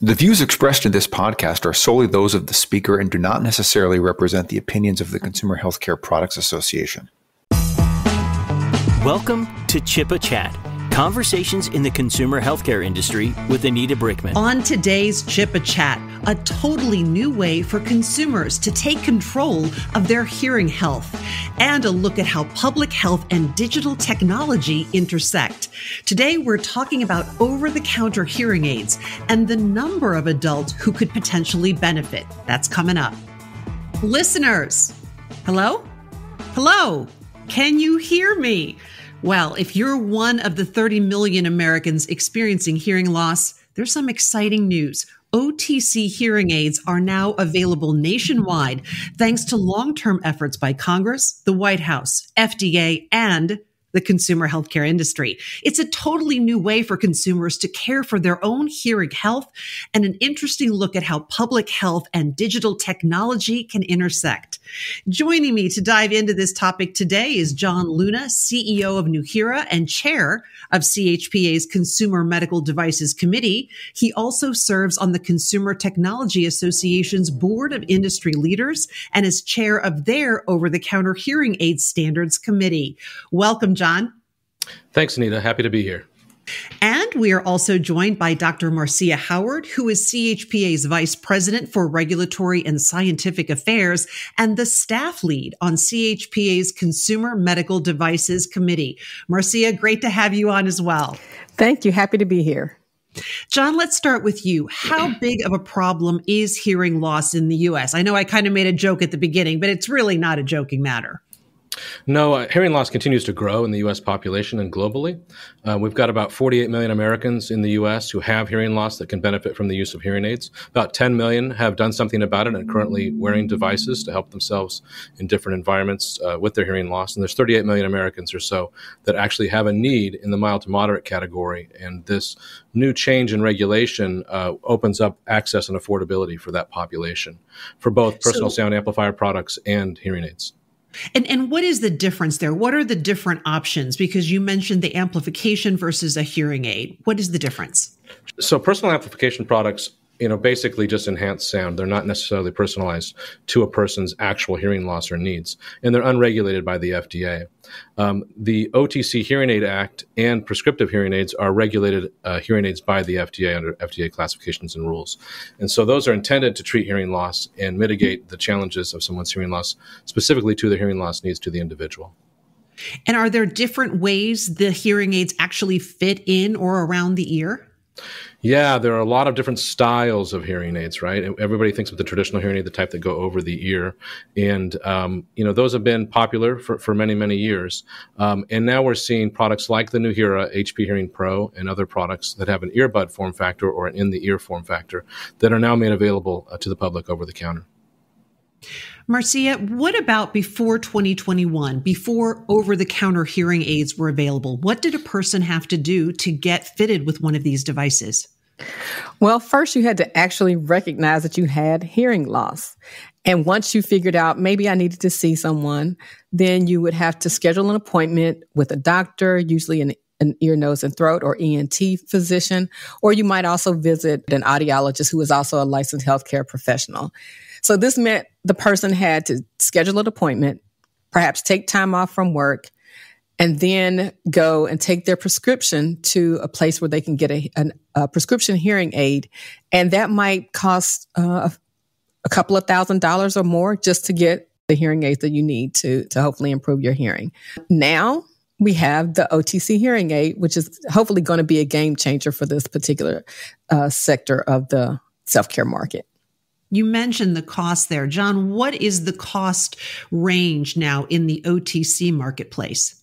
The views expressed in this podcast are solely those of the speaker and do not necessarily represent the opinions of the Consumer Healthcare Products Association. Welcome to CHPA Chat, conversations in the consumer healthcare industry with Anita Brikman. On today's CHPA Chat, a totally new way for consumers to take control of their hearing health, and a look at how public health and digital technology intersect. Today, we're talking about over-the-counter hearing aids and the number of adults who could potentially benefit. That's coming up. Listeners, hello? Hello? Can you hear me? Well, if you're one of the 30 million Americans experiencing hearing loss, there's some exciting news. OTC hearing aids are now available nationwide thanks to long-term efforts by Congress, the White House, FDA, and the consumer healthcare industry. It's a totally new way for consumers to care for their own hearing health and an interesting look at how public health and digital technology can intersect. Joining me to dive into this topic today is John Luna, CEO of Nuheara and chair of CHPA's Consumer Medical Devices Committee. He also serves on the Consumer Technology Association's Board of Industry Leaders and is chair of their Over-the-Counter Hearing Aid Standards Committee. Welcome, John. Thanks, Anita. Happy to be here. And we are also joined by Dr. Marcia Howard, who is CHPA's Vice President for Regulatory and Scientific Affairs and the staff lead on CHPA's Consumer Medical Devices Committee. Marcia, great to have you on as well. Thank you. Happy to be here. John, let's start with you. How big of a problem is hearing loss in the U.S.? I know I kind of made a joke at the beginning, but it's really not a joking matter. No, hearing loss continues to grow in the U.S. population and globally. We've got about 48 million Americans in the U.S. who have hearing loss that can benefit from the use of hearing aids. About 10 million have done something about it and are currently wearing devices to help themselves in different environments with their hearing loss. And there's 38 million Americans or so that actually have a need in the mild to moderate category. And this new change in regulation opens up access and affordability for that population for both personal sound amplifier products and hearing aids. And what is the difference there? What are the different options? Because you mentioned the amplification versus a hearing aid. What is the difference? So personal amplification products, basically just enhance sound. They're not necessarily personalized to a person's actual hearing loss or needs, and they're unregulated by the FDA. The OTC Hearing Aid Act and prescriptive hearing aids are regulated hearing aids by the FDA under FDA classifications and rules. And so those are intended to treat hearing loss and mitigate the challenges of someone's hearing loss, specifically to the hearing loss needs to the individual. And are there different ways the hearing aids actually fit in or around the ear? Yeah, there are a lot of different styles of hearing aids, right? Everybody thinks of the traditional hearing aid, the type that go over the ear. And, those have been popular for many, many years. And now we're seeing products like the Nuheara HP Hearing Pro and other products that have an earbud form factor or an in-the-ear form factor that are now made available to the public over the counter. Marcia, what about before 2021, before over-the-counter hearing aids were available? What did a person have to do to get fitted with one of these devices? Well, first you had to actually recognize that you had hearing loss. And once you figured out maybe I needed to see someone, then you would have to schedule an appointment with a doctor, usually an ear, nose, and throat or ENT physician, or you might also visit an audiologist who is also a licensed healthcare professional. So this meant the person had to schedule an appointment, perhaps take time off from work, and then go and take their prescription to a place where they can get a prescription hearing aid. And that might cost a couple of $1,000s or more just to get the hearing aids that you need to hopefully improve your hearing. Now we have the OTC hearing aid, which is hopefully going to be a game changer for this particular sector of the self-care market. You mentioned the cost there. John, what is the cost range now in the OTC marketplace?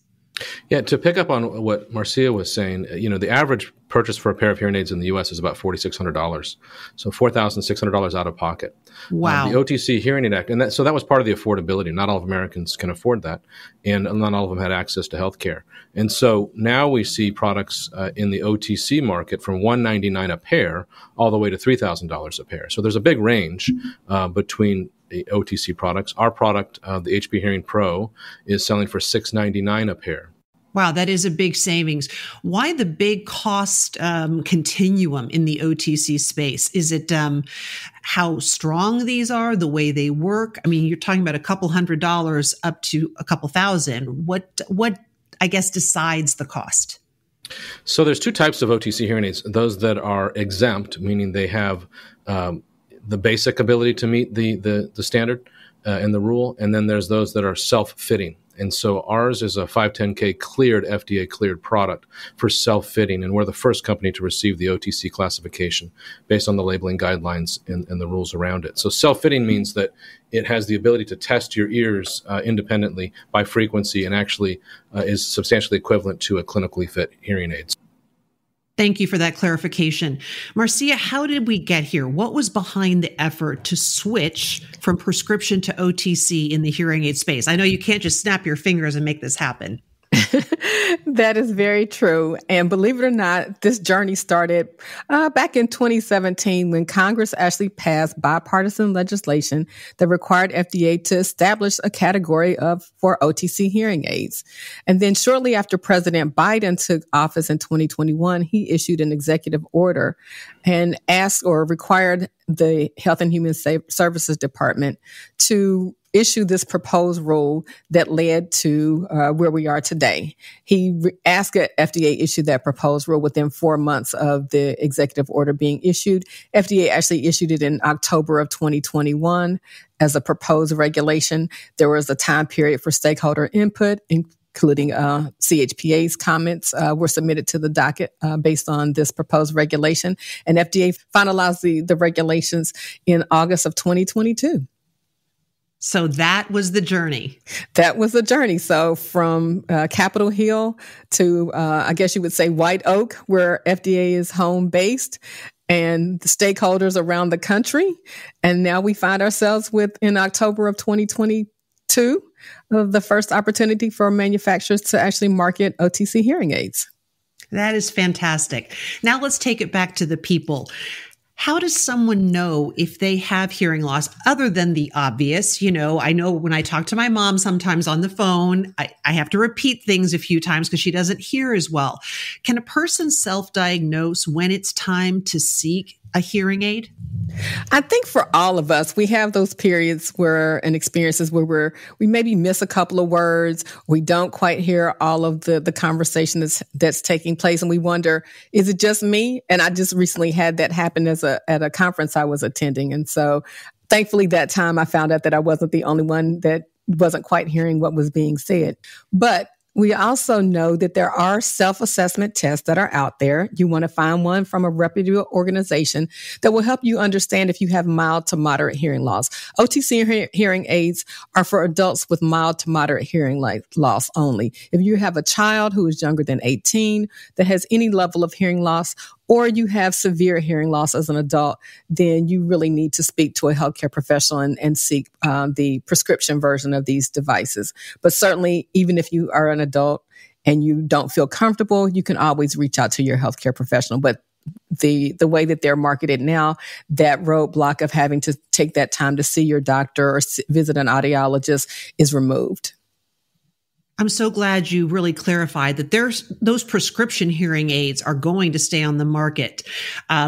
Yeah, to pick up on what Marcia was saying, the average purchase for a pair of hearing aids in the U.S. is about $4,600, so $4,600 out of pocket. Wow. The OTC Hearing Aid Act, and that was part of the affordability. Not all of Americans can afford that, and not all of them had access to health care. And so now we see products in the OTC market from $199 a pair all the way to $3,000 a pair. So there's a big range between the OTC products. Our product, the HP Hearing Pro, is selling for $699 a pair. Wow, that is a big savings. Why the big cost continuum in the OTC space? Is it how strong these are, the way they work? I mean, you're talking about a couple $100 up to a couple thousand. What I guess decides the cost? So there's two types of OTC hearing aids. Those that are exempt, meaning they have the basic ability to meet the standard and the rule, and then there's those that are self-fitting. And so ours is a 510K cleared, FDA cleared product for self-fitting, and we're the first company to receive the OTC classification based on the labeling guidelines and the rules around it. So self-fitting means that it has the ability to test your ears independently by frequency and actually is substantially equivalent to a clinically fit hearing aids. Thank you for that clarification. Marcia, how did we get here? What was behind the effort to switch from prescription to OTC in the hearing aid space? I know you can't just snap your fingers and make this happen. That is very true. And believe it or not, this journey started back in 2017 when Congress actually passed bipartisan legislation that required FDA to establish a category for OTC hearing aids. And then shortly after President Biden took office in 2021, he issued an executive order and asked or required the Health and Human Services Department to issue this proposed rule that led to where we are today. He asked FDA issue that proposed rule within 4 months of the executive order being issued. FDA actually issued it in October of 2021 as a proposed regulation. There was a time period for stakeholder input, including CHPA's comments were submitted to the docket based on this proposed regulation. And FDA finalized the regulations in August of 2022. So that was the journey. That was the journey. So from Capitol Hill to, I guess you would say, White Oak, where FDA is home based, and the stakeholders around the country. And now we find ourselves in October of 2022, the first opportunity for manufacturers to actually market OTC hearing aids. That is fantastic. Now let's take it back to the people. How does someone know if they have hearing loss other than the obvious? You know, I know when I talk to my mom sometimes on the phone, I have to repeat things a few times because she doesn't hear as well. Can a person self-diagnose when it's time to seek a hearing aid? I think for all of us, we have those periods and experiences where we maybe miss a couple of words. We don't quite hear all of the conversation that's taking place. And we wonder, is it just me? And I just recently had that happen at a conference I was attending. And so thankfully that time I found out that I wasn't the only one that wasn't quite hearing what was being said. But we also know that there are self-assessment tests that are out there. You want to find one from a reputable organization that will help you understand if you have mild to moderate hearing loss. OTC hearing aids are for adults with mild to moderate hearing loss only. If you have a child who is younger than 18 that has any level of hearing loss, or you have severe hearing loss as an adult, then you really need to speak to a healthcare professional and seek the prescription version of these devices. But certainly, even if you are an adult and you don't feel comfortable, you can always reach out to your healthcare professional. But the way that they're marketed now, that roadblock of having to take that time to see your doctor or visit an audiologist is removed. I'm so glad you really clarified that those prescription hearing aids are going to stay on the market.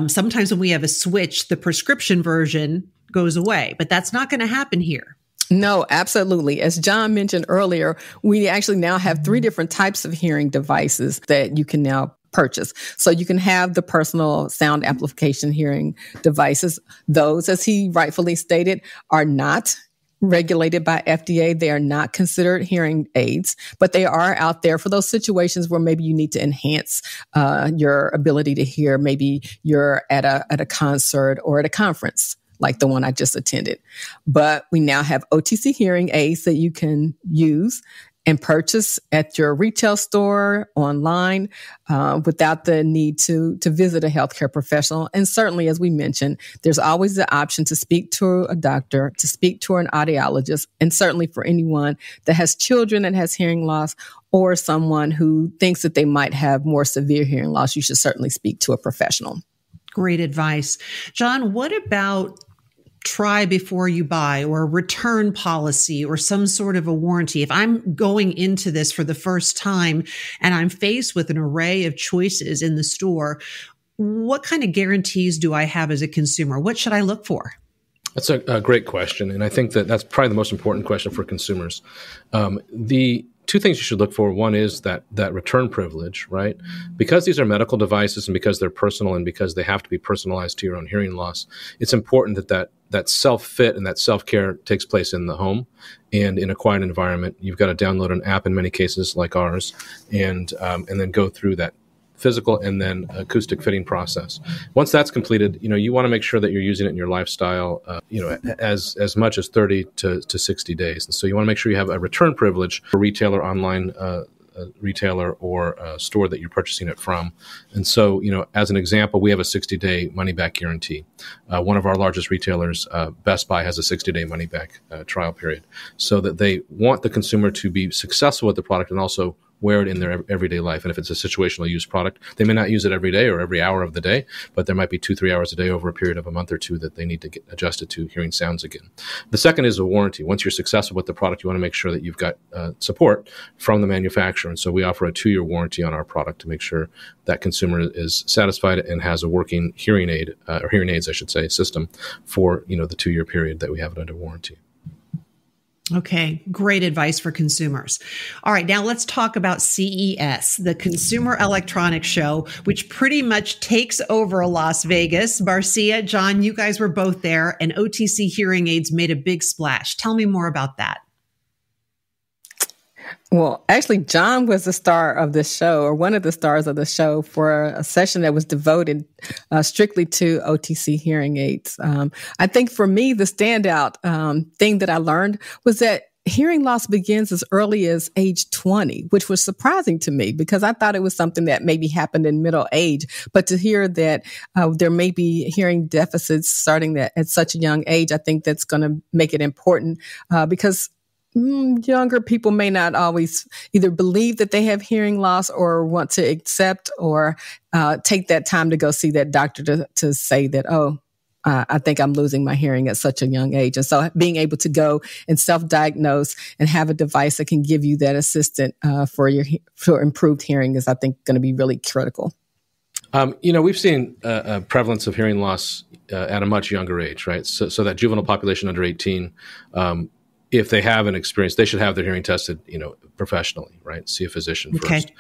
Sometimes when we have a switch, the prescription version goes away, but that's not going to happen here. No, absolutely. As John mentioned earlier, we actually now have 3 different types of hearing devices that you can now purchase. So you can have the personal sound amplification hearing devices. Those, as he rightfully stated, are not regulated by FDA. They are not considered hearing aids, but they are out there for those situations where maybe you need to enhance your ability to hear. Maybe you're at a concert or at a conference like the one I just attended. But we now have OTC hearing aids that you can use and purchase at your retail store, online, without the need to visit a healthcare professional. And certainly, as we mentioned, there's always the option to speak to a doctor, to speak to an audiologist, and certainly for anyone that has children that has hearing loss or someone who thinks that they might have more severe hearing loss, you should certainly speak to a professional. Great advice. John, what about try before you buy or a return policy or some sort of a warranty, if I'm going into this for the first time and I'm faced with an array of choices in the store, what kind of guarantees do I have as a consumer? What should I look for? That's a great question. And I think that's probably the most important question for consumers. The two things you should look for. One is that return privilege, right? Because these are medical devices and because they're personal and because they have to be personalized to your own hearing loss, it's important that self-fit and that self-care takes place in the home and in a quiet environment. You've got to download an app in many cases like ours and then go through that physical and then acoustic fitting process. Once that's completed, you want to make sure that you're using it in your lifestyle, as much as 30 to 60 days. And so you want to make sure you have a return privilege for retailer, online retailer or store that you're purchasing it from. And so, as an example, we have a 60-day money-back guarantee. One of our largest retailers, Best Buy, has a 60-day money-back trial period, so that they want the consumer to be successful with the product and also wear it in their everyday life. And if it's a situational use product, they may not use it every day or every hour of the day, but there might be 2-3 hours a day over a period of a month or two that they need to get adjusted to hearing sounds again. The second is a warranty. Once you're successful with the product, you want to make sure that you've got support from the manufacturer. And so we offer a 2-year warranty on our product to make sure that consumer is satisfied and has a working hearing aid, or hearing aids, I should say, system for, the 2-year period that we have it under warranty. Okay, great advice for consumers. All right, now let's talk about CES, the Consumer Electronics Show, which pretty much takes over Las Vegas. Marcia, John, you guys were both there, and OTC hearing aids made a big splash. Tell me more about that. Well, actually, John was the star of the show, or one of the stars of the show, for a session that was devoted strictly to OTC hearing aids. I think for me, the standout thing that I learned was that hearing loss begins as early as age 20, which was surprising to me because I thought it was something that maybe happened in middle age. But to hear that there may be hearing deficits starting at such a young age, I think that's going to make it important because younger people may not always either believe that they have hearing loss or want to accept or take that time to go see that doctor to say that, I think I'm losing my hearing at such a young age. And so being able to go and self-diagnose and have a device that can give you that assistant for improved hearing is, I think, going to be really critical. We've seen a prevalence of hearing loss at a much younger age, right? So that juvenile population under 18, if they have an experience, they should have their hearing tested, professionally, right? See a physician first.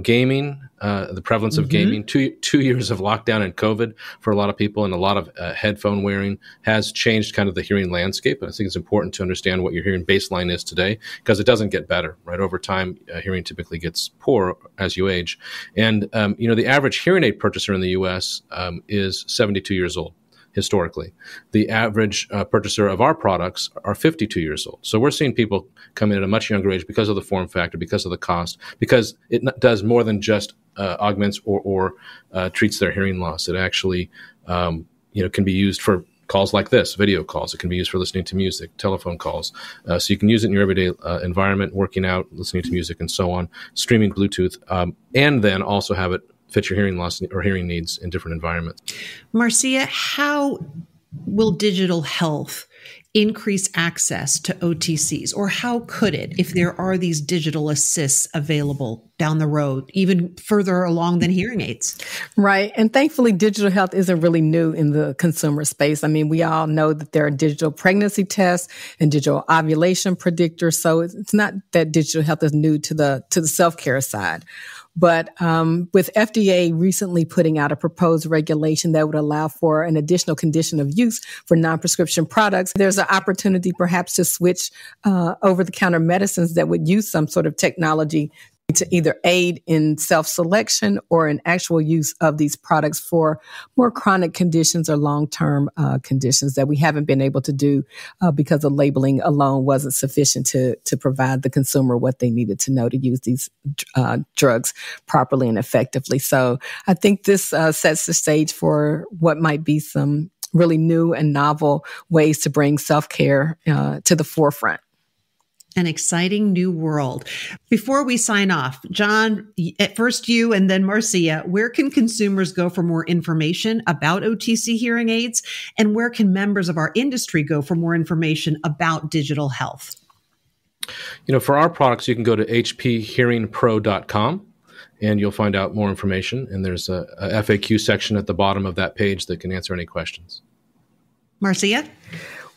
Gaming, the prevalence of gaming, two years of lockdown and COVID for a lot of people and a lot of headphone wearing has changed kind of the hearing landscape. And I think it's important to understand what your hearing baseline is today because it doesn't get better, right? Over time, hearing typically gets poorer as you age. And, the average hearing aid purchaser in the U.S. Is 72 years old. Historically, the average purchaser of our products are 52 years old. So we're seeing people come in at a much younger age because of the form factor, because of the cost, because it does more than just augments or treats their hearing loss. It actually, can be used for calls like this, video calls. It can be used for listening to music, telephone calls. So you can use it in your everyday environment, working out, listening to music, and so on, streaming Bluetooth, and then also have it fit your hearing loss or hearing needs in different environments. Marcia, how will digital health increase access to OTCs? Or how could it if there are these digital assists available down the road, even further along than hearing aids? Right. And thankfully, digital health isn't really new in the consumer space. I mean, we all know that there are digital pregnancy tests and digital ovulation predictors. So it's not that digital health is new to the self-care side. But with FDA recently putting out a proposed regulation that would allow for an additional condition of use for non-prescription products, there's an opportunity perhaps to switch over-the-counter medicines that would use some sort of technology to either aid in self-selection or in actual use of these products for more chronic conditions or long-term conditions that we haven't been able to do because the labeling alone wasn't sufficient to provide the consumer what they needed to know to use these drugs properly and effectively. So I think this sets the stage for what might be some really new and novel ways to bring self-care to the forefront. An exciting new world. Before we sign off, John, at first you and then Marcia, where can consumers go for more information about OTC hearing aids? And where can members of our industry go for more information about digital health? For our products, you can go to hphearingpro.com and you'll find out more information. And there's a FAQ section at the bottom of that page that can answer any questions. Marcia?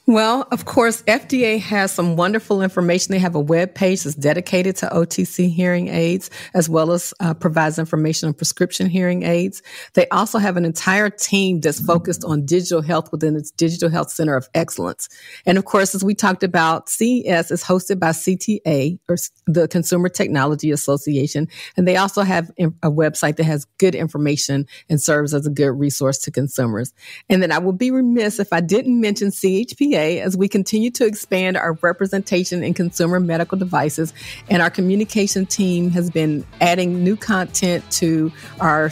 Well, of course, FDA has some wonderful information. They have a web page that's dedicated to OTC hearing aids, as well as provides information on prescription hearing aids. They also have an entire team that's focused on digital health within its Digital Health Center of Excellence. And of course, as we talked about, CES is hosted by CTA, or the Consumer Technology Association. And they also have a website that has good information and serves as a good resource to consumers. And then I would be remiss if I didn't mention CHPA, as we continue to expand our representation in consumer medical devices. And our communication team has been adding new content to our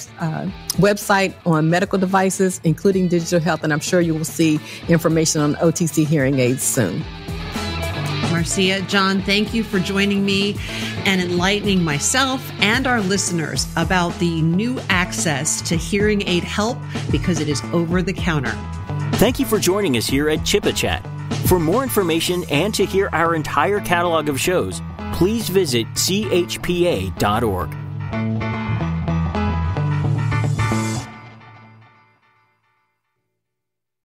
website on medical devices, including digital health. And I'm sure you will see information on OTC hearing aids soon. Marcia, John, thank you for joining me and enlightening myself and our listeners about the new access to hearing aid help, because it is over the counter. Thank you for joining us here at CHPA Chat. For more information and to hear our entire catalog of shows, please visit chpa.org.